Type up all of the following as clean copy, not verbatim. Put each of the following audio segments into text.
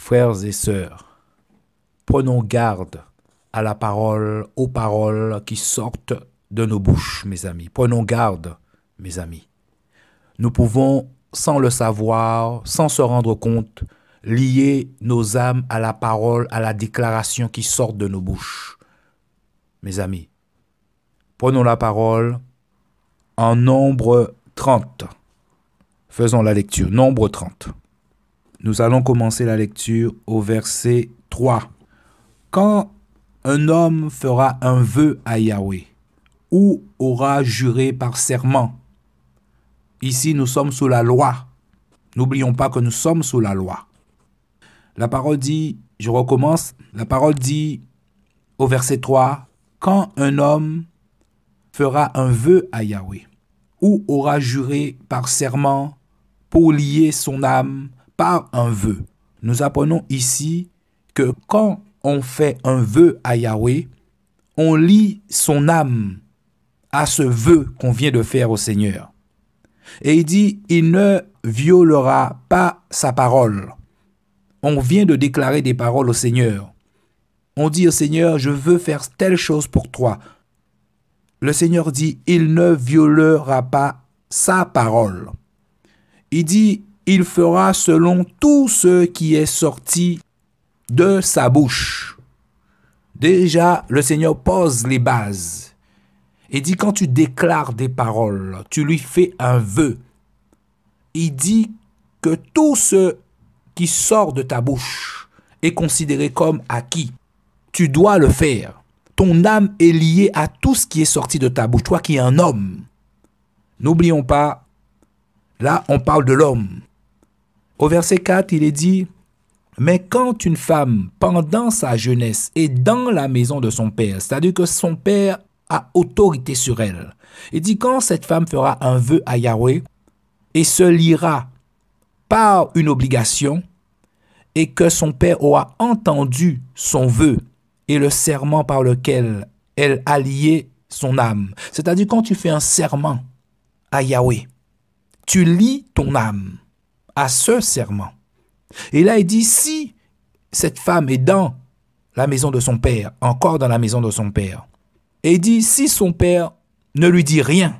Frères et sœurs, prenons garde à la parole, aux paroles qui sortent de nos bouches, mes amis. Prenons garde, mes amis. Nous pouvons, sans le savoir, sans se rendre compte, lier nos âmes à la parole, à la déclaration qui sort de nos bouches. Mes amis, prenons la parole en Nombre 30. Faisons la lecture. Nombre 30. Nous allons commencer la lecture au verset 3. Quand un homme fera un vœu à Yahweh, ou aura juré par serment. Ici, nous sommes sous la loi. N'oublions pas que nous sommes sous la loi. La parole dit, je recommence, la parole dit au verset 3, quand un homme fera un vœu à Yahweh, ou aura juré par serment pour lier son âme par un vœu. Nous apprenons ici que quand on fait un vœu à Yahweh, on lie son âme à ce vœu qu'on vient de faire au Seigneur. Et il dit, il ne violera pas sa parole. On vient de déclarer des paroles au Seigneur. On dit au Seigneur, je veux faire telle chose pour toi. Le Seigneur dit, il ne violera pas sa parole. Il dit, il fera selon tout ce qui est sorti de sa bouche. Déjà, le Seigneur pose les bases. Il dit, quand tu déclares des paroles, tu lui fais un vœu. Il dit que tout ce qui sort de ta bouche est considéré comme acquis. Tu dois le faire. Ton âme est liée à tout ce qui est sorti de ta bouche. Toi qui es un homme. N'oublions pas, là on parle de l'homme. Au verset 4, il est dit, mais quand une femme, pendant sa jeunesse, est dans la maison de son père, c'est-à-dire que son père a autorité sur elle, il dit, quand cette femme fera un vœu à Yahweh et se liera par une obligation et que son père aura entendu son vœu et le serment par lequel elle a lié son âme, c'est-à-dire quand tu fais un serment à Yahweh, tu lies ton âme à ce serment. Et là, il dit, si cette femme est dans la maison de son père, encore dans la maison de son père, et il dit, si son père ne lui dit rien,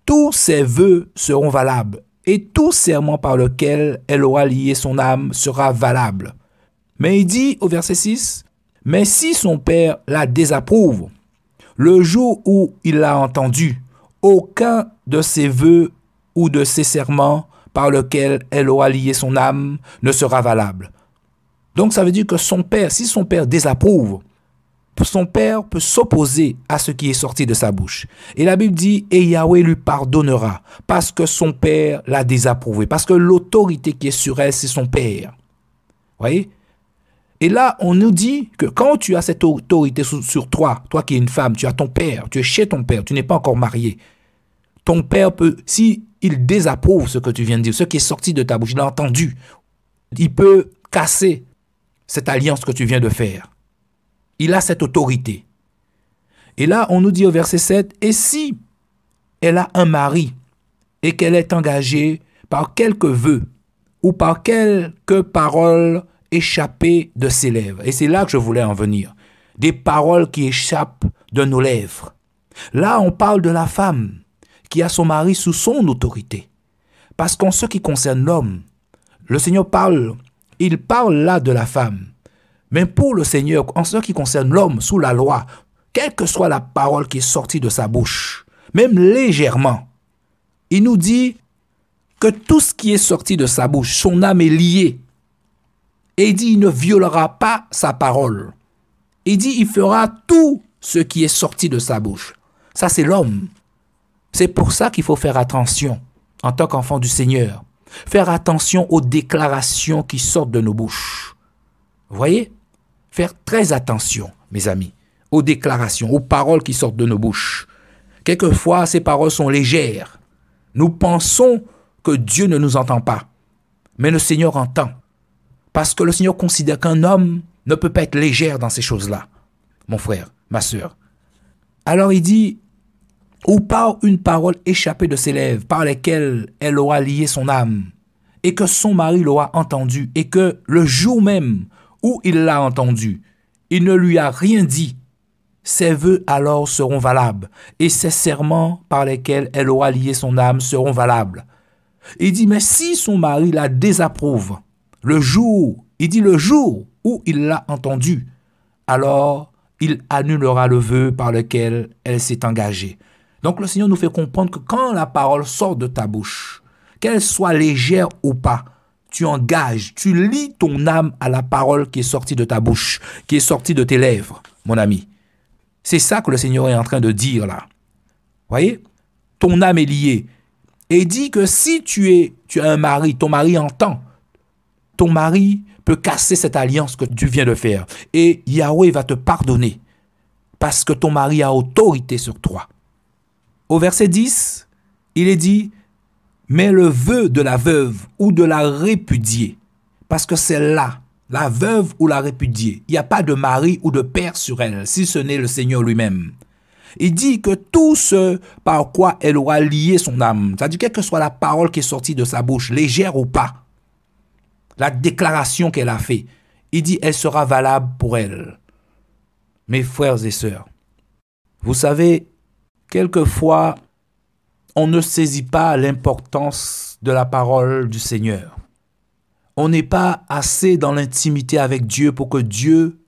tous ses vœux seront valables, et tout serment par lequel elle aura lié son âme sera valable. Mais il dit au verset 6, mais si son père la désapprouve, le jour où il l'a entendu, aucun de ses vœux ou de ses serments par lequel elle aura lié son âme ne sera valable. Donc ça veut dire que son père, si son père désapprouve, son père peut s'opposer à ce qui est sorti de sa bouche. Et la Bible dit, et Yahweh lui pardonnera, parce que son père l'a désapprouvé, parce que l'autorité qui est sur elle, c'est son père. Vous voyez? Et là, on nous dit que quand tu as cette autorité sur toi, toi qui es une femme, tu as ton père, tu es chez ton père, tu n'es pas encore marié. Ton père peut, si il désapprouve ce que tu viens de dire, ce qui est sorti de ta bouche, il a entendu, il peut casser cette alliance que tu viens de faire. Il a cette autorité. Et là, on nous dit au verset 7, et si elle a un mari et qu'elle est engagée par quelques vœux ou par quelques paroles échappées de ses lèvres. Et c'est là que je voulais en venir. Des paroles qui échappent de nos lèvres. Là, on parle de la femme qui a son mari sous son autorité. Parce qu'en ce qui concerne l'homme, le Seigneur parle, il parle là de la femme. Mais pour le Seigneur, en ce qui concerne l'homme sous la loi, quelle que soit la parole qui est sortie de sa bouche, même légèrement, il nous dit que tout ce qui est sorti de sa bouche, son âme est liée. Et il dit, il ne violera pas sa parole. Il dit, il fera tout ce qui est sorti de sa bouche. Ça, c'est l'homme. C'est pour ça qu'il faut faire attention, en tant qu'enfant du Seigneur. Faire attention aux déclarations qui sortent de nos bouches. Vous voyez? Faire très attention, mes amis, aux déclarations, aux paroles qui sortent de nos bouches. Quelquefois, ces paroles sont légères. Nous pensons que Dieu ne nous entend pas. Mais le Seigneur entend. Parce que le Seigneur considère qu'un homme ne peut pas être légère dans ces choses-là. Mon frère, ma sœur. Alors il dit, ou par une parole échappée de ses lèvres, par lesquelles elle aura lié son âme, et que son mari l'aura entendu et que le jour même où il l'a entendu, il ne lui a rien dit, ses vœux alors seront valables et ses serments par lesquels elle aura lié son âme seront valables. Il dit, mais si son mari la désapprouve, le jour où il l'a entendu, alors il annulera le vœu par lequel elle s'est engagée. Donc le Seigneur nous fait comprendre que quand la parole sort de ta bouche, qu'elle soit légère ou pas, tu engages, tu lies ton âme à la parole qui est sortie de ta bouche, qui est sortie de tes lèvres, mon ami. C'est ça que le Seigneur est en train de dire là. Voyez? Ton âme est liée. Et il dit que si tu as un mari, ton mari entend, ton mari peut casser cette alliance que tu viens de faire. Et Yahweh va te pardonner parce que ton mari a autorité sur toi. Au verset 10, il est dit, mais le vœu de la veuve ou de la répudiée, parce que c'est là, la veuve ou la répudiée, il n'y a pas de mari ou de père sur elle, si ce n'est le Seigneur lui-même. Il dit que tout ce par quoi elle aura lié son âme, c'est-à-dire quelle que soit la parole qui est sortie de sa bouche, légère ou pas, la déclaration qu'elle a faite, il dit elle sera valable pour elle. Mes frères et sœurs, vous savez, quelquefois, on ne saisit pas l'importance de la parole du Seigneur. On n'est pas assez dans l'intimité avec Dieu pour que Dieu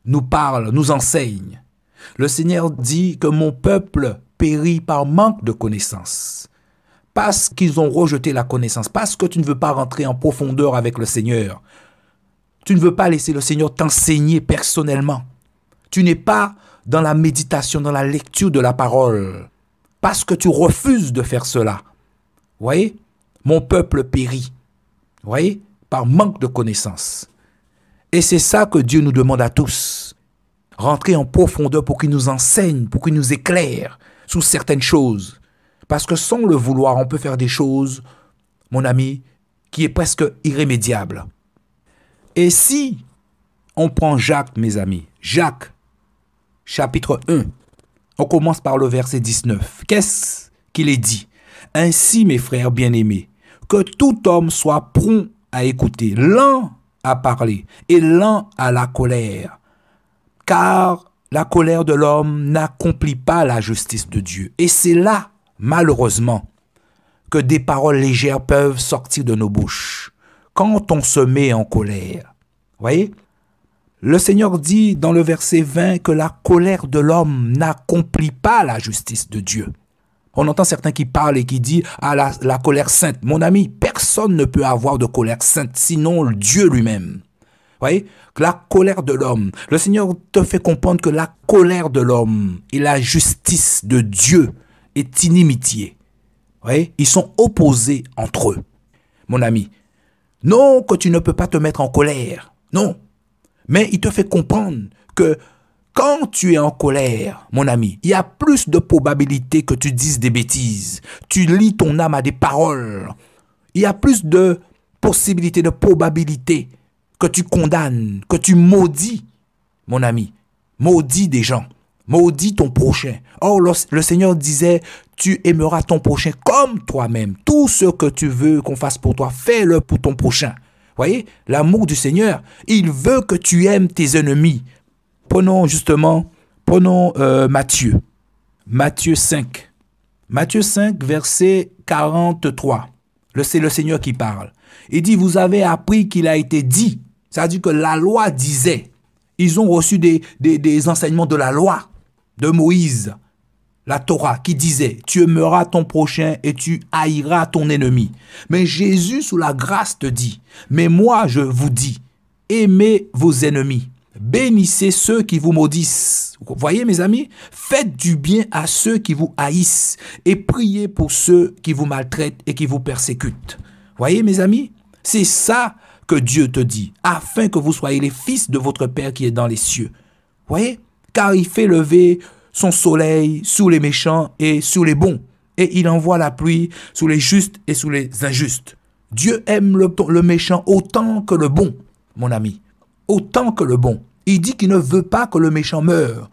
nous parle, nous enseigne. Le Seigneur dit que mon peuple périt par manque de connaissance. Parce qu'ils ont rejeté la connaissance, parce que tu ne veux pas rentrer en profondeur avec le Seigneur. Tu ne veux pas laisser le Seigneur t'enseigner personnellement. Tu n'es pas dans la méditation, dans la lecture de la parole. Parce que tu refuses de faire cela. Vous voyez? Mon peuple périt. Vous voyez? Par manque de connaissance. Et c'est ça que Dieu nous demande à tous. Rentrer en profondeur pour qu'il nous enseigne, pour qu'il nous éclaire sur certaines choses. Parce que sans le vouloir, on peut faire des choses, mon ami, qui est presque irrémédiable. Et si on prend Jacques, mes amis, Jacques, chapitre 1, on commence par le verset 19. Qu'est-ce qu'il est dit? Ainsi, mes frères bien-aimés, que tout homme soit prompt à écouter, lent à parler et lent à la colère. Car la colère de l'homme n'accomplit pas la justice de Dieu. Et c'est là, malheureusement, que des paroles légères peuvent sortir de nos bouches quand on se met en colère. Voyez? Le Seigneur dit dans le verset 20 que la colère de l'homme n'accomplit pas la justice de Dieu. On entend certains qui parlent et qui disent « Ah, la colère sainte ». Mon ami, personne ne peut avoir de colère sainte, sinon Dieu lui-même. Voyez, la colère de l'homme. Le Seigneur te fait comprendre que la colère de l'homme et la justice de Dieu est inimitié. Voyez, ils sont opposés entre eux. Mon ami, non que tu ne peux pas te mettre en colère. Non. Mais il te fait comprendre que quand tu es en colère, mon ami, il y a plus de probabilités que tu dises des bêtises. Tu lis ton âme à des paroles. Il y a plus de possibilités, de probabilités que tu condamnes, que tu maudis, mon ami. Maudis des gens. Maudis ton prochain. Or, le Seigneur disait, tu aimeras ton prochain comme toi-même. Tout ce que tu veux qu'on fasse pour toi, fais-le pour ton prochain. Voyez, l'amour du Seigneur, il veut que tu aimes tes ennemis. Prenons Matthieu. Matthieu 5. Matthieu 5, verset 43. C'est le Seigneur qui parle. Il dit, vous avez appris qu'il a été dit. C'est-à-dire que la loi disait. Ils ont reçu des enseignements de la loi de Moïse, la Torah, qui disait, tu aimeras ton prochain et tu haïras ton ennemi. Mais Jésus, sous la grâce, te dit, mais moi je vous dis, aimez vos ennemis, bénissez ceux qui vous maudissent. Vous voyez mes amis, faites du bien à ceux qui vous haïssent et priez pour ceux qui vous maltraitent et qui vous persécutent. Voyez mes amis, c'est ça que Dieu te dit, afin que vous soyez les fils de votre Père qui est dans les cieux. Voyez, car il fait lever son soleil sur les méchants et sur les bons, et il envoie la pluie sur les justes et sur les injustes. Dieu aime le méchant autant que le bon, mon ami, autant que le bon. Il dit qu'il ne veut pas que le méchant meure,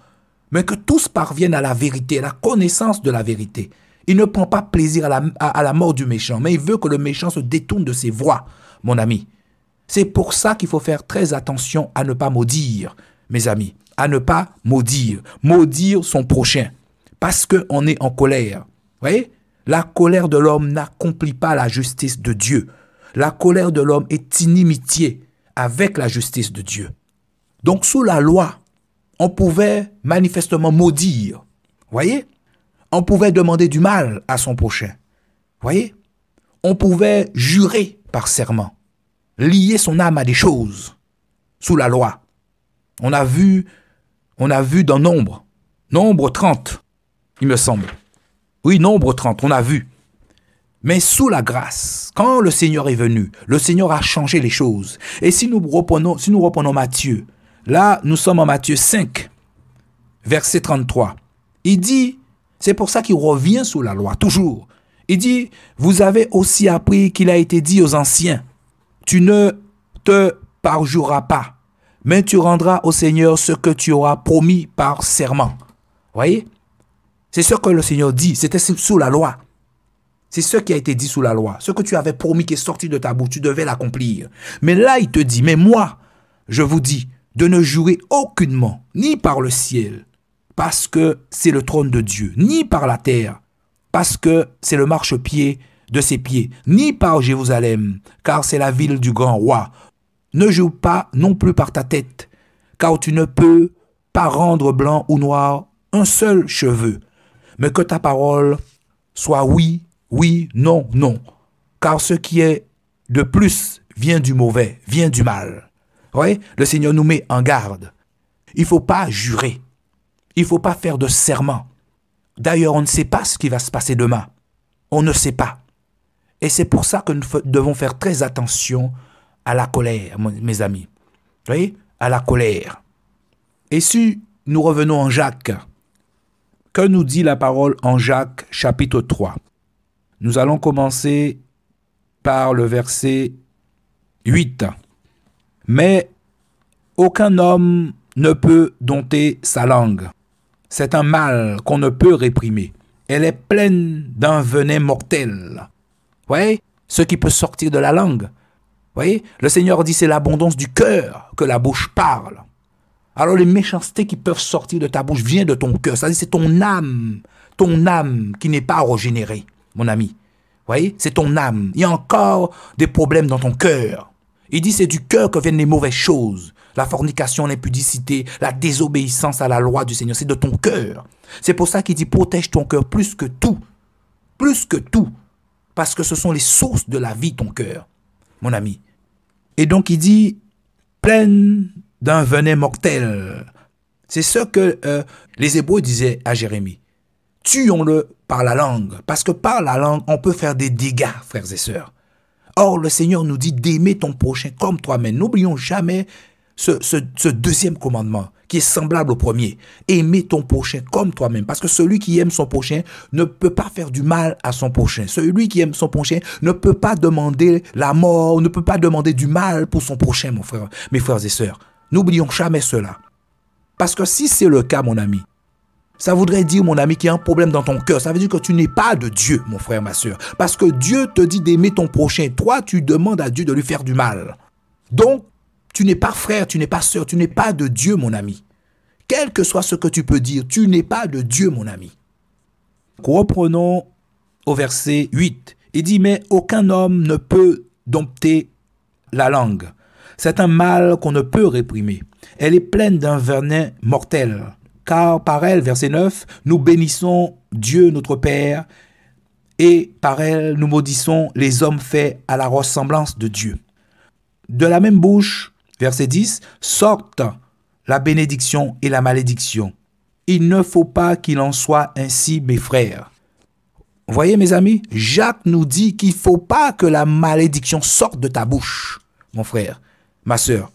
mais que tous parviennent à la vérité, à la connaissance de la vérité. Il ne prend pas plaisir à la mort du méchant, mais il veut que le méchant se détourne de ses voies, mon ami. C'est pour ça qu'il faut faire très attention à ne pas maudire, mes amis, à ne pas maudire son prochain, parce qu'on est en colère. Vous voyez? La colère de l'homme n'accomplit pas la justice de Dieu. La colère de l'homme est inimitié avec la justice de Dieu. Donc, sous la loi, on pouvait manifestement maudire. Vous voyez? On pouvait demander du mal à son prochain. Vous voyez? On pouvait jurer par serment, lier son âme à des choses sous la loi. On a vu dans Nombre 30, il me semble. Oui, Nombre 30, on a vu. Mais sous la grâce, quand le Seigneur est venu, le Seigneur a changé les choses. Et si nous reprenons Matthieu, là, nous sommes en Matthieu 5, verset 33. Il dit, c'est pour ça qu'il revient sous la loi, toujours. Il dit, vous avez aussi appris qu'il a été dit aux anciens, tu ne te parjureras pas, mais tu rendras au Seigneur ce que tu auras promis par serment. Voyez? C'est ce que le Seigneur dit, c'était sous la loi. C'est ce qui a été dit sous la loi. Ce que tu avais promis qui est sorti de ta bouche, tu devais l'accomplir. Mais là, il te dit, mais moi, je vous dis, de ne jurer aucunement, ni par le ciel, parce que c'est le trône de Dieu, ni par la terre, parce que c'est le marchepied de ses pieds, ni par Jérusalem, car c'est la ville du grand roi. Ne jure pas non plus par ta tête, car tu ne peux pas rendre blanc ou noir un seul cheveu, mais que ta parole soit oui, oui, non, non, car ce qui est de plus vient du mauvais, vient du mal. Oui, le Seigneur nous met en garde. Il ne faut pas jurer. Il ne faut pas faire de serment. D'ailleurs, on ne sait pas ce qui va se passer demain. On ne sait pas. Et c'est pour ça que nous devons faire très attention à la colère, mes amis. Vous voyez, à la colère. Et si nous revenons en Jacques, que nous dit la parole en Jacques chapitre 3? Nous allons commencer par le verset 8. Mais aucun homme ne peut dompter sa langue. C'est un mal qu'on ne peut réprimer. Elle est pleine d'un venin mortel. Vous voyez? Ce qui peut sortir de la langue. Vous voyez? Le Seigneur dit c'est l'abondance du cœur que la bouche parle. Alors les méchancetés qui peuvent sortir de ta bouche viennent de ton cœur. C'est-à-dire c'est ton âme qui n'est pas régénérée, mon ami. Vous voyez? C'est ton âme. Il y a encore des problèmes dans ton cœur. Il dit c'est du cœur que viennent les mauvaises choses. La fornication, l'impudicité, la désobéissance à la loi du Seigneur. C'est de ton cœur. C'est pour ça qu'il dit protège ton cœur plus que tout. Plus que tout. Parce que ce sont les sources de la vie, ton cœur, mon ami. Et donc il dit pleine d'un venin mortel. C'est ce que les Hébreux disaient à Jérémie. Tuons-le par la langue. Parce que par la langue, on peut faire des dégâts, frères et sœurs. Or, le Seigneur nous dit d'aimer ton prochain comme toi-même. N'oublions jamais ce deuxième commandement qui est semblable au premier. Aimer ton prochain comme toi-même. Parce que celui qui aime son prochain ne peut pas faire du mal à son prochain. Celui qui aime son prochain ne peut pas demander la mort, ne peut pas demander du mal pour son prochain, mes frères et sœurs. N'oublions jamais cela. Parce que si c'est le cas, mon ami, ça voudrait dire, mon ami, qu'il y a un problème dans ton cœur. Ça veut dire que tu n'es pas de Dieu, mon frère, ma sœur. Parce que Dieu te dit d'aimer ton prochain. Toi, tu demandes à Dieu de lui faire du mal. Donc, tu n'es pas frère, tu n'es pas sœur, tu n'es pas de Dieu, mon ami. Quel que soit ce que tu peux dire, tu n'es pas de Dieu, mon ami. Reprenons au verset 8. Il dit, mais aucun homme ne peut dompter la langue. C'est un mal qu'on ne peut réprimer. Elle est pleine d'un venin mortel. Car par elle, verset 9, nous bénissons Dieu notre Père, et par elle, nous maudissons les hommes faits à la ressemblance de Dieu. De la même bouche, verset 10, sortent la bénédiction et la malédiction. Il ne faut pas qu'il en soit ainsi, mes frères. Vous voyez, mes amis, Jacques nous dit qu'il ne faut pas que la malédiction sorte de ta bouche, mon frère, ma sœur.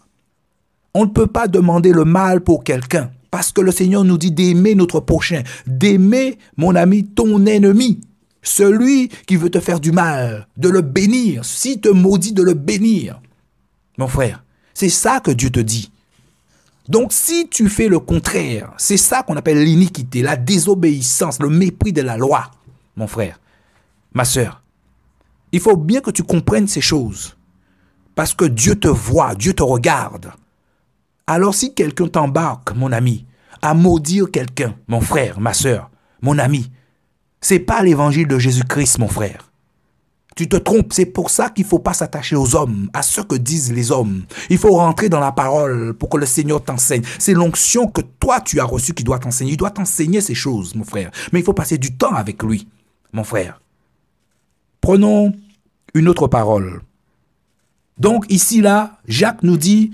On ne peut pas demander le mal pour quelqu'un. Parce que le Seigneur nous dit d'aimer notre prochain, d'aimer, mon ami, ton ennemi, celui qui veut te faire du mal, de le bénir, s'il te maudit, de le bénir. Mon frère, c'est ça que Dieu te dit. Donc si tu fais le contraire, c'est ça qu'on appelle l'iniquité, la désobéissance, le mépris de la loi. mon frère, ma sœur. Il faut bien que tu comprennes ces choses. Parce que Dieu te voit, Dieu te regarde. Alors si quelqu'un t'embarque, mon ami, à maudire quelqu'un, mon frère, ma sœur, mon ami, c'est pas l'évangile de Jésus-Christ, mon frère. Tu te trompes, c'est pour ça qu'il ne faut pas s'attacher aux hommes, à ce que disent les hommes. Il faut rentrer dans la parole pour que le Seigneur t'enseigne. C'est l'onction que toi tu as reçue qui doit t'enseigner. Il doit t'enseigner ces choses, mon frère. Mais il faut passer du temps avec lui, mon frère. Prenons une autre parole. Donc ici, là, Jacques nous dit,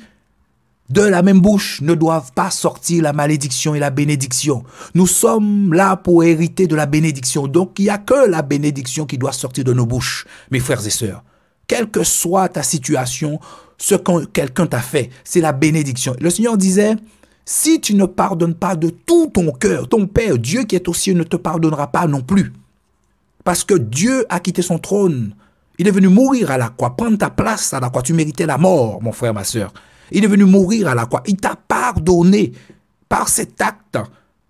de la même bouche ne doivent pas sortir la malédiction et la bénédiction. Nous sommes là pour hériter de la bénédiction. Donc, il n'y a que la bénédiction qui doit sortir de nos bouches, mes frères et sœurs. Quelle que soit ta situation, ce que quelqu'un t'a fait, c'est la bénédiction. Le Seigneur disait, si tu ne pardonnes pas de tout ton cœur, ton Père, Dieu qui est aux cieux, ne te pardonnera pas non plus. Parce que Dieu a quitté son trône. Il est venu mourir à la croix, prendre ta place à la croix. Tu méritais la mort, mon frère, ma sœur. Il est venu mourir à la croix. Il t'a pardonné par cet acte.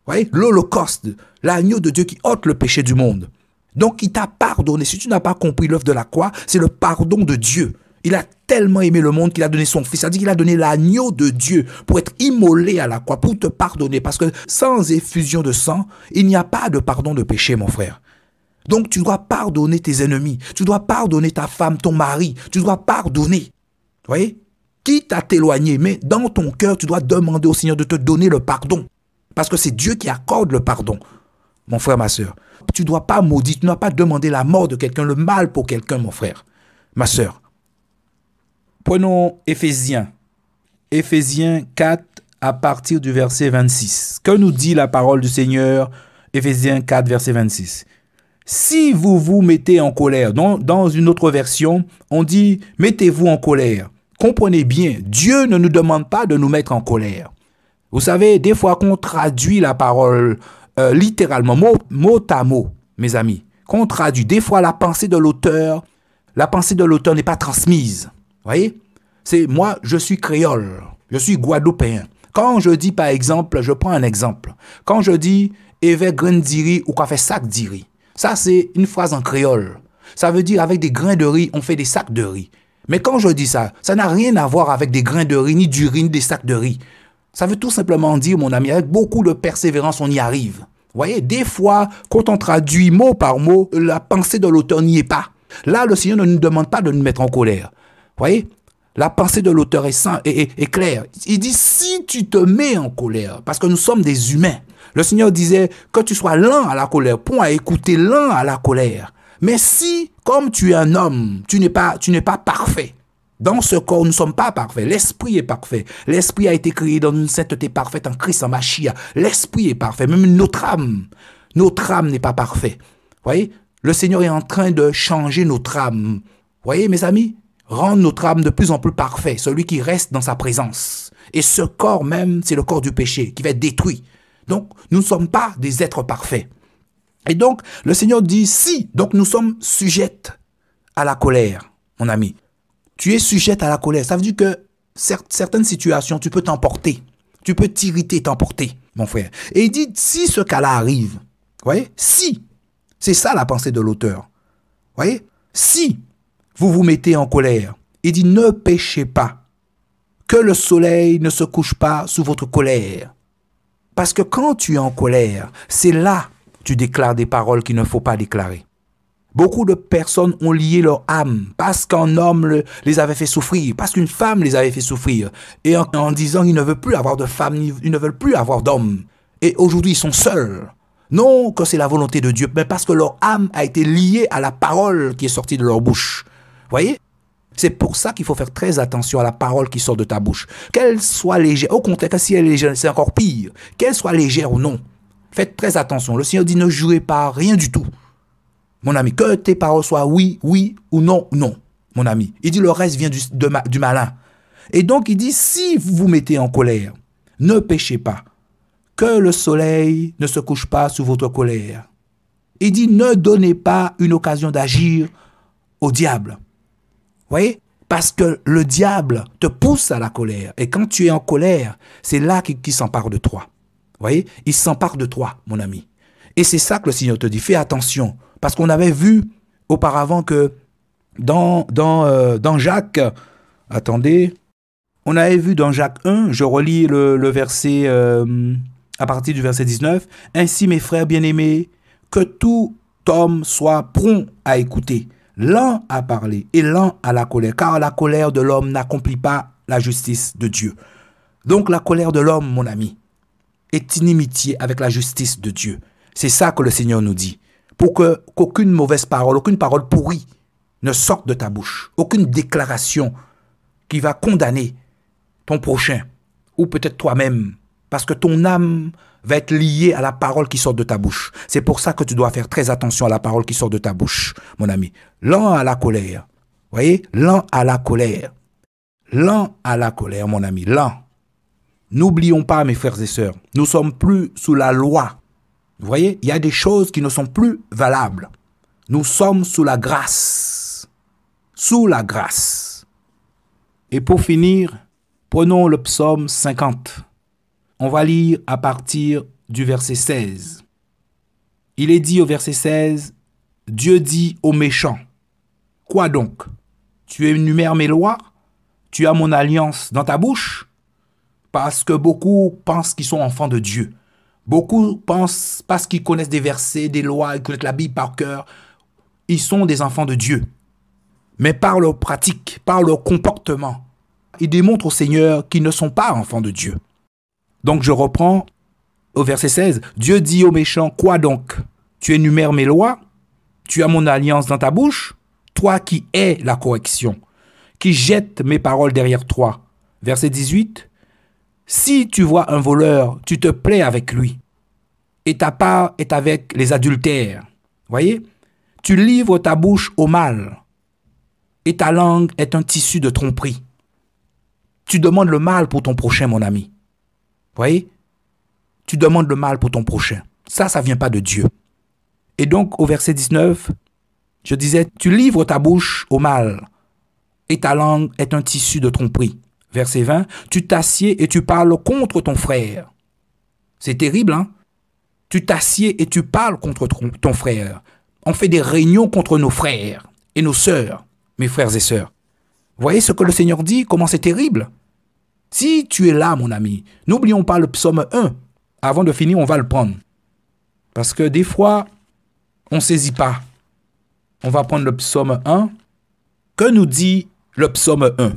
Voyez, l'Holocauste, l'agneau de Dieu qui ôte le péché du monde. Donc, il t'a pardonné. Si tu n'as pas compris l'œuvre de la croix, c'est le pardon de Dieu. Il a tellement aimé le monde qu'il a donné son fils. C'est-à-dire qu'il a donné l'agneau de Dieu pour être immolé à la croix, pour te pardonner. Parce que sans effusion de sang, il n'y a pas de pardon de péché, mon frère. Donc, tu dois pardonner tes ennemis. Tu dois pardonner ta femme, ton mari. Tu dois pardonner. Voyez? Quitte à t'éloigner, mais dans ton cœur, tu dois demander au Seigneur de te donner le pardon. Parce que c'est Dieu qui accorde le pardon, mon frère, ma sœur. Tu ne dois pas maudire, tu ne dois pas demander la mort de quelqu'un, le mal pour quelqu'un, mon frère, ma sœur. Prenons Éphésiens. Éphésiens 4 à partir du verset 26. Que nous dit la parole du Seigneur? Éphésiens 4, verset 26. Si vous vous mettez en colère, dans une autre version, on dit « mettez-vous en colère ». Comprenez bien, Dieu ne nous demande pas de nous mettre en colère. Vous savez, des fois qu'on traduit la parole littéralement, mot à mot, mes amis, qu'on traduit, des fois la pensée de l'auteur n'est pas transmise. Voyez? C'est moi, je suis créole, je suis guadeloupéen. Quand je dis, par exemple, je prends un exemple. Quand je dis « évêque grain diri » ou « quoi fait sac diri », ça c'est une phrase en créole. Ça veut dire avec des grains de riz, on fait des sacs de riz. Mais quand je dis ça, ça n'a rien à voir avec des grains de riz, ni du riz, ni des sacs de riz. Ça veut tout simplement dire, mon ami, avec beaucoup de persévérance, on y arrive. Vous voyez, des fois, quand on traduit mot par mot, la pensée de l'auteur n'y est pas. Là, le Seigneur ne nous demande pas de nous mettre en colère. Vous voyez, la pensée de l'auteur est claire. Il dit, si tu te mets en colère, parce que nous sommes des humains, le Seigneur disait que tu sois lent à la colère, point à écouter, lent à la colère. Mais si, comme tu es un homme, tu n'es pas parfait. Dans ce corps, nous ne sommes pas parfaits. L'esprit est parfait. L'esprit a été créé dans une sainteté parfaite en Christ, en Machia. L'esprit est parfait. Même notre âme n'est pas parfaite. Vous voyez, le Seigneur est en train de changer notre âme. Vous voyez, mes amis, rendre notre âme de plus en plus parfaite, celui qui reste dans sa présence. Et ce corps même, c'est le corps du péché qui va être détruit. Donc, nous ne sommes pas des êtres parfaits. Et donc, le Seigneur dit, si, donc nous sommes sujettes à la colère, mon ami. Tu es sujette à la colère. Ça veut dire que certaines situations, tu peux t'emporter. Tu peux t'irriter, t'emporter, mon frère. Et il dit, si ce cas-là arrive, vous voyez, si, c'est ça la pensée de l'auteur. Vous voyez, si vous vous mettez en colère, il dit, ne péchez pas, que le soleil ne se couche pas sous votre colère. Parce que quand tu es en colère, c'est là tu déclares des paroles qu'il ne faut pas déclarer. Beaucoup de personnes ont lié leur âme parce qu'un homme les avait fait souffrir, parce qu'une femme les avait fait souffrir. Et en disant qu'ils ne veulent plus avoir de femme, ils ne veulent plus avoir d'homme. Et aujourd'hui, ils sont seuls. Non que c'est la volonté de Dieu, mais parce que leur âme a été liée à la parole qui est sortie de leur bouche. Voyez? C'est pour ça qu'il faut faire très attention à la parole qui sort de ta bouche. Qu'elle soit légère. Au contraire, si elle est légère, c'est encore pire. Qu'elle soit légère ou non. Faites très attention. Le Seigneur dit ne jouez pas rien du tout. Mon ami, que tes paroles soient oui, oui ou non, non. Mon ami, il dit le reste vient du malin. Et donc il dit si vous vous mettez en colère, ne péchez pas. Que le soleil ne se couche pas sous votre colère. Il dit ne donnez pas une occasion d'agir au diable. Vous voyez? Parce que le diable te pousse à la colère. Et quand tu es en colère, c'est là qu'il s'empare de toi. Vous voyez? Il s'empare de toi, mon ami. Et c'est ça que le Seigneur te dit. Fais attention. Parce qu'on avait vu auparavant que dans Jacques, attendez, on avait vu dans Jacques 1, je relis le verset à partir du verset 19, « Ainsi, mes frères bien-aimés, que tout homme soit prompt à écouter, lent à parler et lent à la colère, car la colère de l'homme n'accomplit pas la justice de Dieu. » Donc la colère de l'homme, mon ami, est inimitié avec la justice de Dieu. C'est ça que le Seigneur nous dit. Pour qu'aucune mauvaise parole, aucune parole pourrie ne sorte de ta bouche. Aucune déclaration qui va condamner ton prochain ou peut-être toi-même. Parce que ton âme va être liée à la parole qui sort de ta bouche. C'est pour ça que tu dois faire très attention à la parole qui sort de ta bouche, mon ami. Lent à la colère. Voyez? Lent à la colère. Lent à la colère, mon ami. Lent. N'oublions pas, mes frères et sœurs, nous ne sommes plus sous la loi. Vous voyez, il y a des choses qui ne sont plus valables. Nous sommes sous la grâce. Sous la grâce. Et pour finir, prenons le psaume 50. On va lire à partir du verset 16. Il est dit au verset 16, « Dieu dit aux méchants, « Quoi donc? Tu énumères mes lois? Tu as mon alliance dans ta bouche? » Parce que beaucoup pensent qu'ils sont enfants de Dieu. Beaucoup pensent, parce qu'ils connaissent des versets, des lois, ils connaissent la Bible par cœur, ils sont des enfants de Dieu. Mais par leur pratique, par leur comportement, ils démontrent au Seigneur qu'ils ne sont pas enfants de Dieu. Donc je reprends au verset 16. « Dieu dit aux méchants, quoi donc? Tu énumères mes lois? Tu as mon alliance dans ta bouche? Toi qui hais la correction, qui jette mes paroles derrière toi. » Verset 18. Si tu vois un voleur, tu te plais avec lui, et ta part est avec les adultères. Voyez? Tu livres ta bouche au mal, et ta langue est un tissu de tromperie. Tu demandes le mal pour ton prochain, mon ami. Voyez? Tu demandes le mal pour ton prochain. Ça vient pas de Dieu. Et donc, au verset 19, je disais, tu livres ta bouche au mal, et ta langue est un tissu de tromperie. Verset 20, tu t'assieds et tu parles contre ton frère. C'est terrible, hein? Tu t'assieds et tu parles contre ton frère. On fait des réunions contre nos frères et nos sœurs, mes frères et sœurs. Voyez ce que le Seigneur dit, comment c'est terrible? Si tu es là, mon ami, n'oublions pas le psaume 1. Avant de finir, on va le prendre. Parce que des fois, on ne saisit pas. On va prendre le psaume 1. Que nous dit le psaume 1?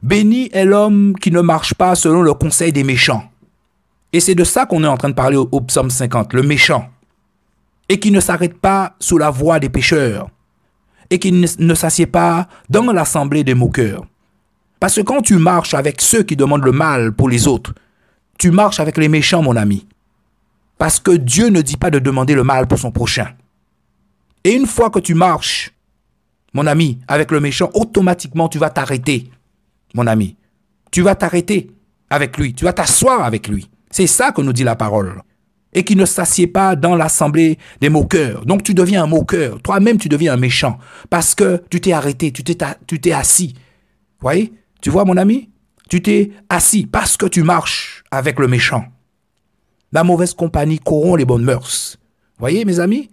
Béni est l'homme qui ne marche pas selon le conseil des méchants. Et c'est de ça qu'on est en train de parler au psaume 50, le méchant. Et qui ne s'arrête pas sous la voie des pécheurs. Et qui ne s'assied pas dans l'assemblée des moqueurs. Parce que quand tu marches avec ceux qui demandent le mal pour les autres, tu marches avec les méchants, mon ami. Parce que Dieu ne dit pas de demander le mal pour son prochain. Et une fois que tu marches, mon ami, avec le méchant, automatiquement tu vas t'arrêter. Mon ami, tu vas t'arrêter avec lui, tu vas t'asseoir avec lui. C'est ça que nous dit la parole. Et qui ne s'assied pas dans l'assemblée des moqueurs. Donc tu deviens un moqueur, toi-même tu deviens un méchant. Parce que tu t'es arrêté, tu t'es assis. Vous voyez? Tu vois mon ami? Tu t'es assis parce que tu marches avec le méchant. La mauvaise compagnie corrompt les bonnes mœurs. Vous voyez mes amis?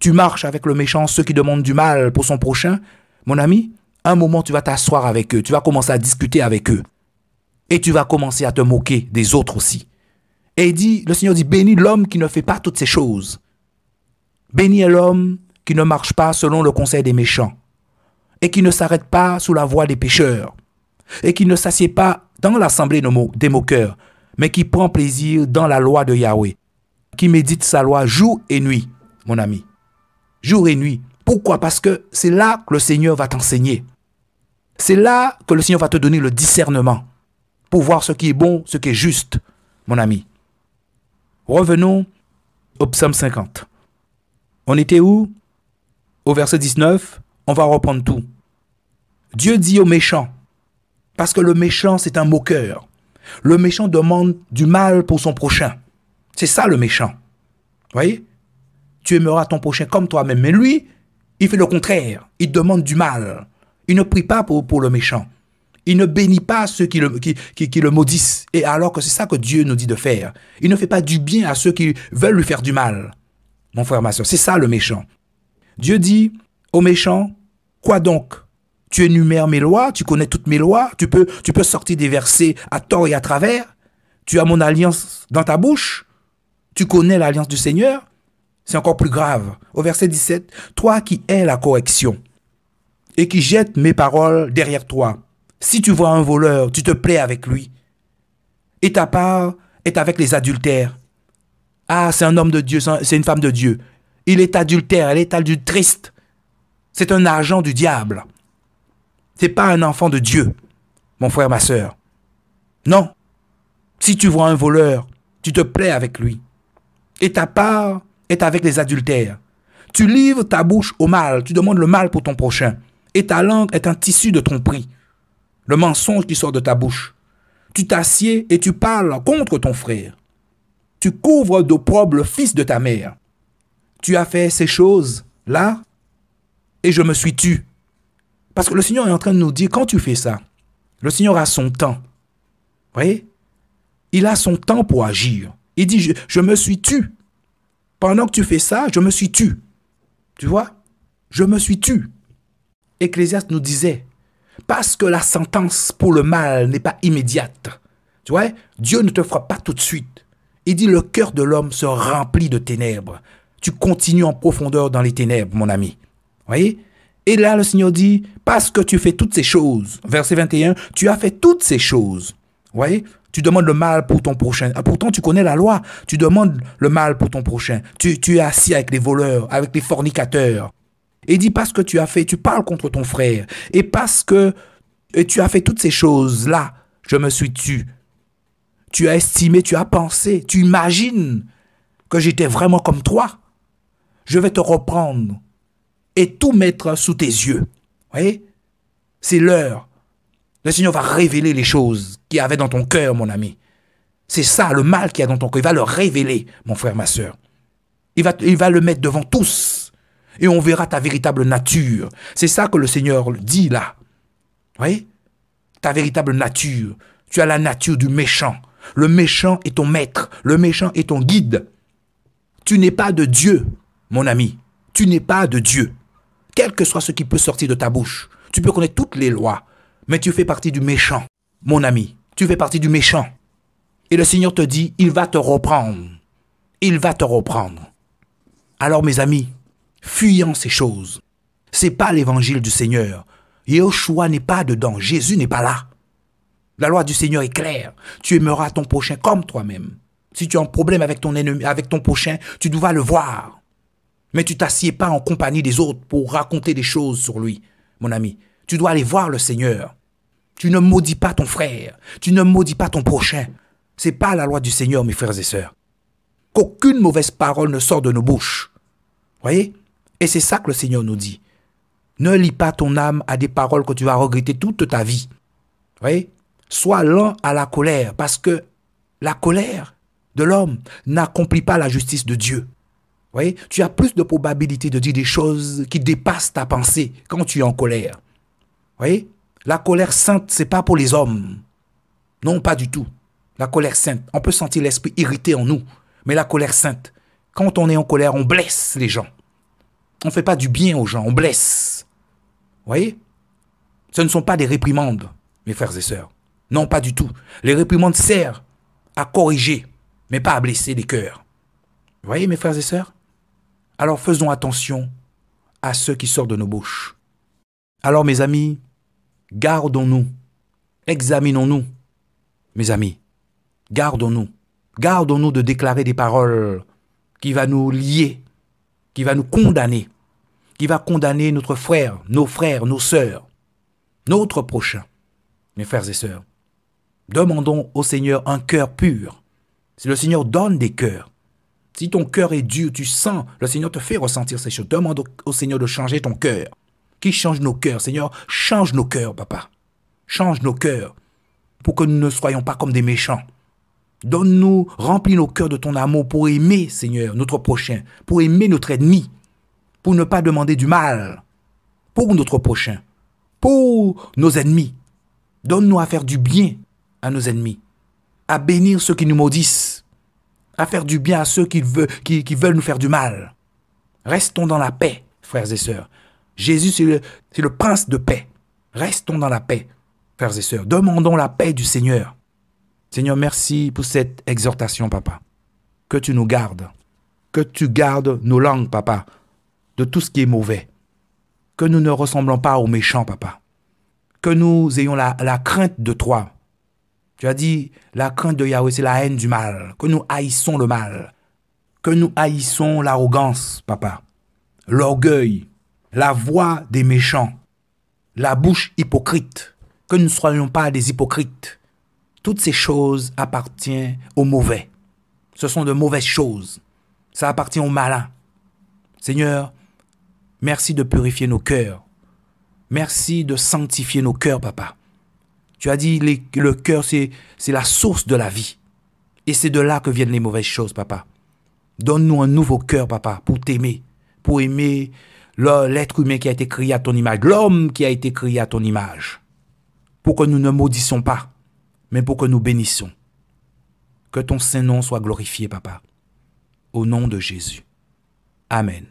Tu marches avec le méchant, ceux qui demandent du mal pour son prochain. Mon ami, un moment, tu vas t'asseoir avec eux. Tu vas commencer à discuter avec eux. Et tu vas commencer à te moquer des autres aussi. Et le Seigneur dit, béni l'homme qui ne fait pas toutes ces choses. Béni est l'homme qui ne marche pas selon le conseil des méchants. Et qui ne s'arrête pas sous la voie des pécheurs. Et qui ne s'assied pas dans l'assemblée des moqueurs. Mais qui prend plaisir dans la loi de Yahweh. Qui médite sa loi jour et nuit, mon ami. Jour et nuit. Pourquoi? Parce que c'est là que le Seigneur va t'enseigner. C'est là que le Seigneur va te donner le discernement pour voir ce qui est bon, ce qui est juste, mon ami. Revenons au psaume 50. On était où? Au verset 19, on va reprendre tout. Dieu dit aux méchants, parce que le méchant c'est un moqueur. Le méchant demande du mal pour son prochain. C'est ça le méchant. Vous voyez? Tu aimeras ton prochain comme toi-même. Mais lui, il fait le contraire. Il demande du mal. Il ne prie pas pour le méchant. Il ne bénit pas ceux qui le maudissent. Et alors que c'est ça que Dieu nous dit de faire. Il ne fait pas du bien à ceux qui veulent lui faire du mal. mon frère, ma soeur. C'est ça le méchant. Dieu dit au méchant, quoi donc? Tu énumères mes lois, tu connais toutes mes lois, tu peux sortir des versets à tort et à travers. Tu as mon alliance dans ta bouche. Tu connais l'alliance du Seigneur. C'est encore plus grave. Au verset 17, toi qui hais la correction et qui jettes mes paroles derrière toi, si tu vois un voleur, tu te plais avec lui. Et ta part est avec les adultères. Ah, c'est un homme de Dieu, c'est une femme de Dieu. Il est adultère, elle est adultriste. C'est un agent du diable. C'est pas un enfant de Dieu, mon frère, ma soeur. Non. Si tu vois un voleur, tu te plais avec lui. Et ta part est avec les adultères. Tu livres ta bouche au mal, tu demandes le mal pour ton prochain. Et ta langue est un tissu de tromperie. Le mensonge qui sort de ta bouche. Tu t'assieds et tu parles contre ton frère. Tu couvres d'opprobre le fils de ta mère. Tu as fait ces choses-là et je me suis tu. Parce que le Seigneur est en train de nous dire, quand tu fais ça, le Seigneur a son temps. Vous voyez? Il a son temps pour agir. Il dit, je me suis tu. Pendant que tu fais ça, je me suis tu. Tu vois? Je me suis tu. Ecclésiaste nous disait, parce que la sentence pour le mal n'est pas immédiate. Tu vois? Dieu ne te frappe pas tout de suite. Il dit, le cœur de l'homme se remplit de ténèbres. Tu continues en profondeur dans les ténèbres, mon ami. Vous voyez? Et là, le Seigneur dit, parce que tu fais toutes ces choses. Verset 21, tu as fait toutes ces choses. Vous voyez? Tu demandes le mal pour ton prochain. Pourtant, tu connais la loi. Tu demandes le mal pour ton prochain. Tu es assis avec les voleurs, avec les fornicateurs. Et il dit, parce que tu as fait, tu parles contre ton frère. Et parce que tu as fait toutes ces choses-là, je me suis tu. Tu as estimé, tu as pensé, tu imagines que j'étais vraiment comme toi. Je vais te reprendre et tout mettre sous tes yeux. Vous voyez? C'est l'heure. Le Seigneur va révéler les choses qu'il y avait dans ton cœur, mon ami. C'est ça, le mal qu'il y a dans ton cœur. Il va le révéler, mon frère, ma soeur. Il va le mettre devant tous. Et on verra ta véritable nature. C'est ça que le Seigneur dit là. Vous voyez? Ta véritable nature. Tu as la nature du méchant. Le méchant est ton maître. Le méchant est ton guide. Tu n'es pas de Dieu, mon ami. Tu n'es pas de Dieu. Quel que soit ce qui peut sortir de ta bouche. Tu peux connaître toutes les lois. Mais tu fais partie du méchant, mon ami. Tu fais partie du méchant. Et le Seigneur te dit, il va te reprendre. Il va te reprendre. Alors, mes amis, fuyons ces choses. Ce n'est pas l'évangile du Seigneur. Yeshua n'est pas dedans. Jésus n'est pas là. La loi du Seigneur est claire. Tu aimeras ton prochain comme toi-même. Si tu as un problème avec ton ennemi, avec ton prochain, tu dois le voir. Mais tu t'assieds pas en compagnie des autres pour raconter des choses sur lui, mon ami. Tu dois aller voir le Seigneur. Tu ne maudis pas ton frère. Tu ne maudis pas ton prochain. Ce n'est pas la loi du Seigneur, mes frères et sœurs. Qu'aucune mauvaise parole ne sort de nos bouches. Voyez? Et c'est ça que le Seigneur nous dit. Ne lie pas ton âme à des paroles que tu vas regretter toute ta vie. Voyez? Sois lent à la colère, parce que la colère de l'homme n'accomplit pas la justice de Dieu. Voyez? Tu as plus de probabilité de dire des choses qui dépassent ta pensée quand tu es en colère. Voyez? La colère sainte, ce n'est pas pour les hommes. Non, pas du tout. La colère sainte, on peut sentir l'esprit irrité en nous. Mais la colère sainte, quand on est en colère, on blesse les gens. On ne fait pas du bien aux gens, on blesse. Voyez? Ce ne sont pas des réprimandes, mes frères et sœurs. Non, pas du tout. Les réprimandes servent à corriger, mais pas à blesser les cœurs. Voyez, mes frères et sœurs? Alors faisons attention à ce qui sort de nos bouches. Alors, mes amis, gardons-nous, examinons-nous, mes amis, gardons-nous. Gardons-nous de déclarer des paroles qui vont nous lier, qui vont nous condamner, qui va condamner notre frère, nos sœurs, notre prochain, mes frères et sœurs. Demandons au Seigneur un cœur pur. Si le Seigneur donne des cœurs, si ton cœur est dur, tu sens, le Seigneur te fait ressentir ces choses. Demande au Seigneur de changer ton cœur. Qui change nos cœurs? Seigneur, change nos cœurs, papa. Change nos cœurs pour que nous ne soyons pas comme des méchants. Donne-nous, remplis nos cœurs de ton amour pour aimer, Seigneur, notre prochain, pour aimer notre ennemi, pour ne pas demander du mal, pour notre prochain, pour nos ennemis. Donne-nous à faire du bien à nos ennemis, à bénir ceux qui nous maudissent, à faire du bien à ceux qui veulent nous faire du mal. Restons dans la paix, frères et sœurs. Jésus, c'est le prince de paix. Restons dans la paix, frères et sœurs. Demandons la paix du Seigneur. Seigneur, merci pour cette exhortation, papa. Que tu nous gardes. Que tu gardes nos langues, papa, de tout ce qui est mauvais. Que nous ne ressemblons pas aux méchants, papa. Que nous ayons la crainte de toi. Tu as dit, la crainte de Yahweh, c'est la haine du mal. Que nous haïssons le mal. Que nous haïssons l'arrogance, papa. L'orgueil, la voix des méchants, la bouche hypocrite. Que nous ne soyons pas des hypocrites. Toutes ces choses appartiennent aux mauvais. Ce sont de mauvaises choses. Ça appartient aux malins. Seigneur, merci de purifier nos cœurs. Merci de sanctifier nos cœurs, papa. Tu as dit le cœur, c'est la source de la vie. Et c'est de là que viennent les mauvaises choses, papa. Donne-nous un nouveau cœur, papa, pour t'aimer. Pour aimer l'être humain qui a été créé à ton image. L'homme qui a été créé à ton image. Pour que nous ne maudissions pas, mais pour que nous bénissions. Que ton Saint-Nom soit glorifié, papa. Au nom de Jésus. Amen.